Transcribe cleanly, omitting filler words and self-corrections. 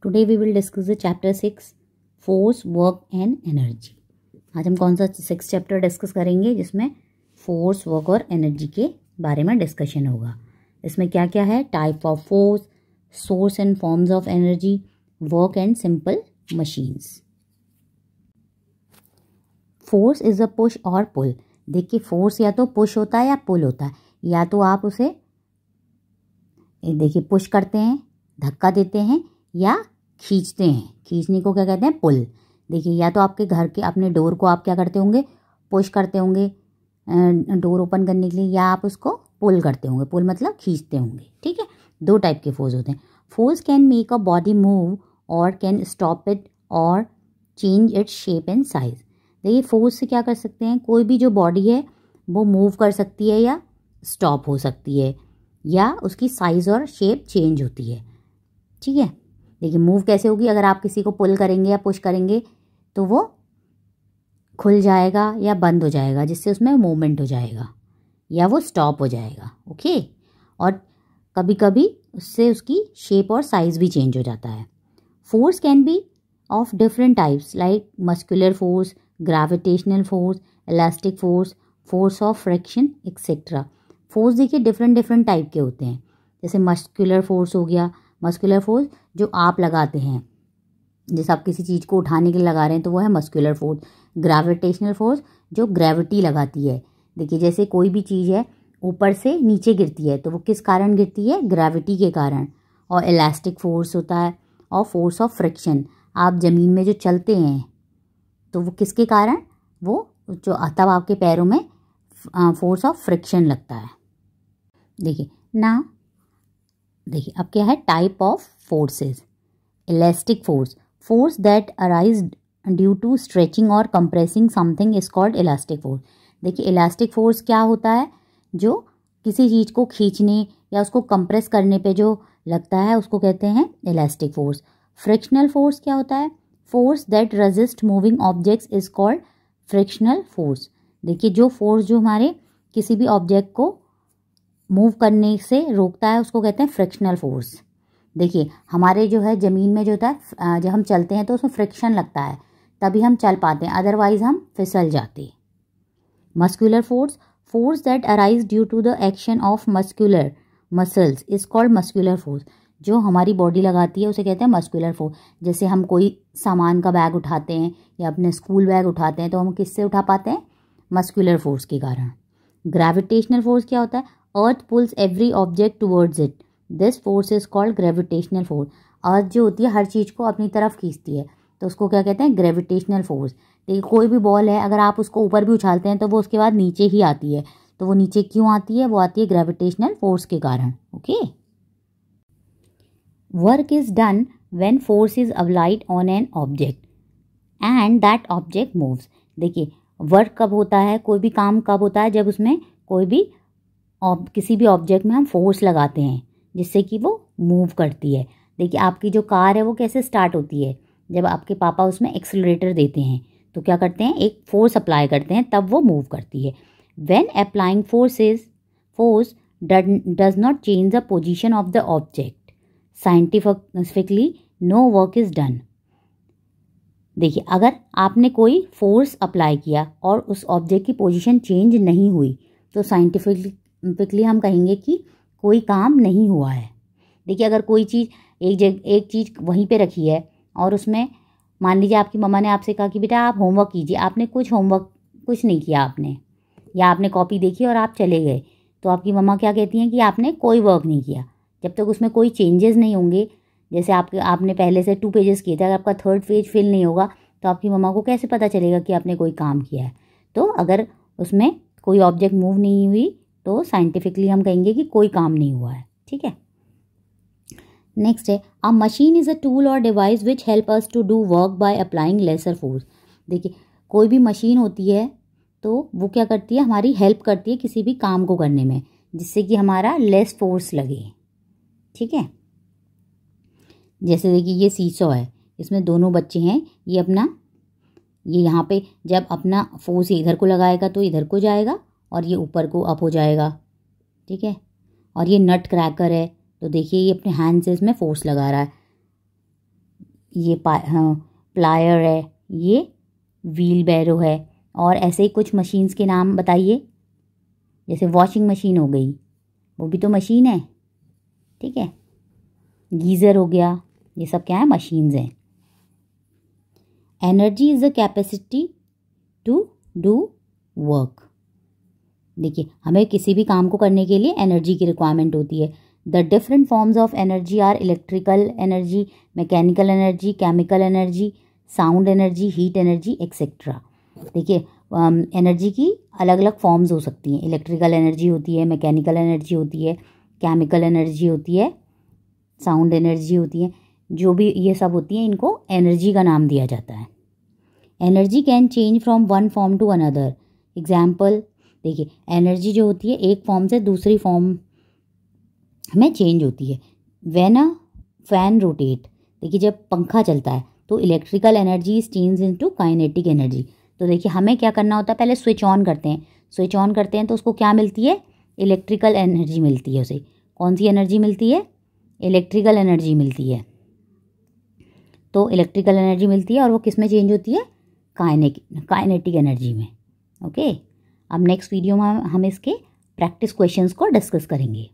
Today we will discuss the chapter 6 force, work and energy. आज हम कौन सा 6 चैप्टर डिस्कस करेंगे जिसमें फोर्स, वर्क और एनर्जी के बारे में डिस्कशन होगा। इसमें क्या क्या है? Type of force, source and forms of energy, work and simple machines. Force is a push और पुल। देखिए, फोर्स या तो पुश होता है या पुल होता है। या तो आप उसे देखिए पुश करते हैं, धक्का देते हैं, या खींचते हैं। खींचने को क्या कहते हैं? पुल। देखिए, या तो आपके घर के अपने डोर को आप क्या करते होंगे? पुश करते होंगे डोर ओपन करने के लिए, या आप उसको पुल करते होंगे। पुल मतलब खींचते होंगे। ठीक है, दो टाइप के फोर्स होते हैं। Force can make a body move और कैन स्टॉप इट और change its shape and size. देखिए, फोर्स से क्या कर सकते हैं? कोई भी जो बॉडी है वो मूव कर सकती है या स्टॉप हो सकती है, या उसकी साइज और शेप चेंज होती है। ठीक है, देखिए मूव कैसे होगी? अगर आप किसी को पुल करेंगे या पुश करेंगे तो वो खुल जाएगा या बंद हो जाएगा, जिससे उसमें मूवमेंट हो जाएगा, या वो स्टॉप हो जाएगा। ओके, और कभी कभी उससे उसकी शेप और साइज भी चेंज हो जाता है। Force can be of different types like muscular force, gravitational force, elastic force, force of friction etcetera. Force देखिए डिफरेंट टाइप के होते हैं। जैसे मस्कुलर फोर्स हो गया। मस्कुलर फोर्स जो आप लगाते हैं, जैसे आप किसी चीज़ को उठाने के लिए लगा रहे हैं तो वो है मस्कुलर फोर्स। ग्रेविटेशनल फोर्स जो ग्रेविटी लगाती है। देखिए, जैसे कोई भी चीज़ है ऊपर से नीचे गिरती है तो वो किस कारण गिरती है? ग्रेविटी के कारण। और इलास्टिक फोर्स होता है, और फोर्स ऑफ फ्रिक्शन, आप ज़मीन में जो चलते हैं तो वो किसके कारण? वो जो तब आपके पैरों में फोर्स ऑफ फ्रिक्शन लगता है। देखिए ना, देखिए अब क्या है? Type of forces. Elastic force, force that arise due to stretching और compressing something is called elastic force. देखिए, इलास्टिक फोर्स क्या होता है? जो किसी चीज़ को खींचने या उसको कंप्रेस करने पे जो लगता है उसको कहते हैं इलास्टिक फोर्स। फ्रिक्शनल फोर्स क्या होता है? Force that resist moving objects is called frictional force. देखिए, जो फोर्स जो हमारे किसी भी ऑब्जेक्ट को मूव करने से रोकता है उसको कहते हैं फ्रिक्शनल फोर्स। देखिए, हमारे जो है ज़मीन में जो होता है, जब हम चलते हैं तो उसमें फ्रिक्शन लगता है तभी हम चल पाते हैं, अदरवाइज हम फिसल जाते। Muscular force, force that arise due to the action of muscular muscles is called muscular force. जो हमारी बॉडी लगाती है उसे कहते हैं मस्कुलर फोर्स। जैसे हम कोई सामान का बैग उठाते हैं या अपने स्कूल बैग उठाते हैं तो हम किससे उठा पाते हैं? मस्कुलर फोर्स के कारण। ग्रेविटेशनल फोर्स क्या होता है? Earth pulls every object towards it, this force is called gravitational force. Earth जो होती है हर चीज़ को अपनी तरफ खींचती है तो उसको क्या कहते हैं? Gravitational force. देखिए, कोई भी बॉल है अगर आप उसको ऊपर भी उछालते हैं तो वो उसके बाद नीचे ही आती है। तो वो नीचे क्यों आती है? वो आती है ग्रेविटेशनल फोर्स के कारण। Okay, work is done when force is applied on an object and that object moves. देखिए, वर्क कब होता है? कोई भी काम कब होता है? जब उसमें कोई भी किसी भी ऑब्जेक्ट में हम फोर्स लगाते हैं जिससे कि वो मूव करती है। देखिए, आपकी जो कार है वो कैसे स्टार्ट होती है? जब आपके पापा उसमें एक्सीलरेटर देते हैं तो क्या करते हैं? एक फोर्स अप्लाई करते हैं, तब वो मूव करती है। When applying force does not change the position of the object, scientifically no work is done. देखिए, अगर आपने कोई फोर्स अप्लाई किया और उस ऑब्जेक्ट की पोजीशन चेंज नहीं हुई तो साइंटिफिकली हम कहेंगे कि कोई काम नहीं हुआ है। देखिए, अगर कोई चीज़ एक चीज़ वहीं पे रखी है और उसमें मान लीजिए आपकी मम्मा ने आपसे कहा कि बेटा आप होमवर्क कीजिए, आपने कुछ नहीं किया आपने, या आपने कॉपी देखी और आप चले गए, तो आपकी मम्मा क्या कहती हैं कि आपने कोई वर्क नहीं किया। जब तक उसमें कोई चेंजेस नहीं होंगे, जैसे आपने पहले से 2 पेजेस किए थे, अगर आपका 3rd पेज फिल नहीं होगा तो आपकी मम्मा को कैसे पता चलेगा कि आपने कोई काम किया है? तो अगर उसमें कोई ऑब्जेक्ट मूव नहीं हुई तो साइंटिफिकली हम कहेंगे कि कोई काम नहीं हुआ है। ठीक है, नेक्स्ट है a machine is a tool और device which help us to do work by applying lesser force. देखिए, कोई भी मशीन होती है तो वो क्या करती है? हमारी हेल्प करती है किसी भी काम को करने में, जिससे कि हमारा लेस फोर्स लगे। ठीक है, जैसे देखिए ये सीसॉ है, इसमें दोनों बच्चे हैं, ये यहाँ पे जब अपना फोर्स इधर को लगाएगा तो इधर को जाएगा और ये ऊपर को अप हो जाएगा। ठीक है, और ये नट क्रैकर है तो देखिए ये अपने हैंड से इसमें फोर्स लगा रहा है। ये प्लायर है, ये व्हील बैरो है। और ऐसे ही कुछ मशीन्स के नाम बताइए। जैसे वॉशिंग मशीन हो गई, वो भी तो मशीन है, ठीक है। गीज़र हो गया, ये सब क्या है, मशीन्स हैं। Energy is the capacity to do work. देखिए, हमें किसी भी काम को करने के लिए एनर्जी की रिक्वायरमेंट होती है। The different forms of energy are electrical energy, mechanical energy, chemical energy, sound energy, heat energy etcetera. देखिए, एनर्जी की अलग अलग फॉर्म्स हो सकती हैं। इलेक्ट्रिकल एनर्जी होती है, मैकेनिकल एनर्जी होती है, केमिकल एनर्जी होती है, साउंड एनर्जी होती है। जो भी ये सब होती हैं, इनको एनर्जी का नाम दिया जाता है। Energy can change from one form to another. Example देखिए, एनर्जी जो होती है एक फॉर्म से दूसरी फॉर्म में चेंज होती है। व्हेन अ फैन रोटेट, देखिए जब पंखा चलता है तो electrical energy is change into kinetic energy. तो देखिए, हमें क्या करना होता है, पहले स्विच ऑन करते हैं। स्विच ऑन करते हैं तो उसको क्या मिलती है, इलेक्ट्रिकल एनर्जी मिलती है। उसे कौन सी एनर्जी मिलती है, इलेक्ट्रिकल एनर्जी मिलती है। तो इलेक्ट्रिकल एनर्जी मिलती है और वो किस में चेंज होती है, काइनेटिक एनर्जी में। ओके, अब नेक्स्ट वीडियो में हम इसके प्रैक्टिस क्वेश्चंस को डिस्कस करेंगे।